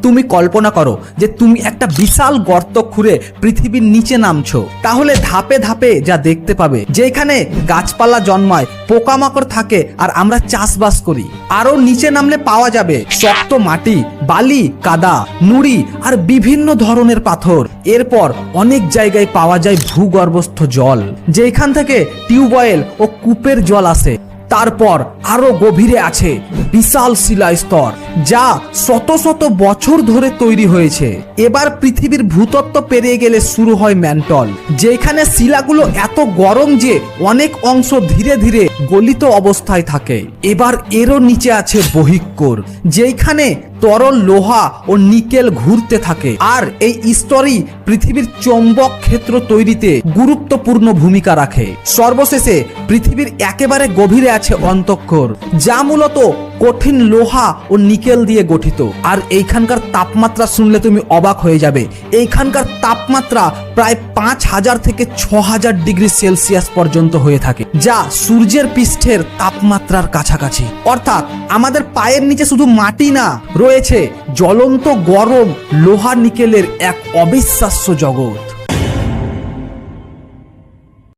তুমি কল্পনা করো যে তুমি একটা বিশাল গর্ত খুঁড়ে পৃথিবীর নিচে নামছো, তাহলে ধাপে ধাপে যা দেখতে পাবে যেখানে গাছপালা জন্মায়, পোকামাকড় থাকে আর আমরা চাষবাস করি। আরো নিচে নামলে পাওয়া যাবে শক্ত মাটি, বালি, কাদা, নুড়ি আর বিভিন্ন ধরনের পাথর। এরপর অনেক জায়গায় পাওয়া যায় ভূগর্ভস্থ জল, যেখান থেকে টিউবওয়েল ও কূপের জল আসে। তারপর আরো গভীরে আছে বিশাল শিলা স্তর, যা শত শত বছর ধরে তৈরি হয়েছে। এবার পৃথিবীর ভূতত্ত্ব পেরিয়ে গেলে শুরু হয় ম্যান্টল, যেখানে শিলাগুলো এত গরম যে অনেক অংশ ধীরে ধীরে গলিত অবস্থায় থাকে। এবার এরও নিচে আছে বহিঃকোর, যেখানে তরল লোহা ও নিকেল ঘুরতে থাকে। আর এই স্তরই পৃথিবীর চৌম্বক ক্ষেত্র তৈরিতে গুরুত্বপূর্ণ ভূমিকা রাখে। সর্বশেষে পৃথিবীর একেবারে গভীরে আছে অন্তঃক্ষর, যা মূলত কঠিন লোহা ও নিকেল দিয়ে গঠিত। আর এইখানকার তাপমাত্রা শুনলে তুমি অবাক হয়ে যাবে। এইখানকার তাপমাত্রা প্রায় 5000 থেকে 6000 ডিগ্রি সেলসিয়াস পর্যন্ত হয়ে থাকে, যা সূর্যের পৃষ্ঠের তাপমাত্রার কাছাকাছি। অর্থাৎ আমাদের পায়ের নিচে শুধু মাটি না, রয়েছে জ্বলন্ত গরম লোহা নিকেলের এক অবিশ্বাস্য জগৎ।